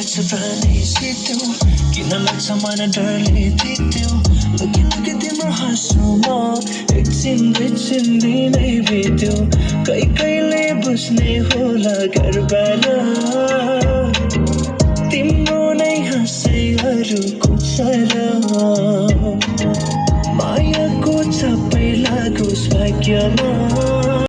लाग्छ प्राणी सित्यो किन लाग्छ मन डरले थित्यो लुकी लुकी तिम्रो हाँसोमा एकछिन दुईछिन दिनै बित्यो कहिले बुझ्ने होला घरबाला तिम्रो नै हाँसैहरूको छरा मायाको छापै लागोस् भाग्यमा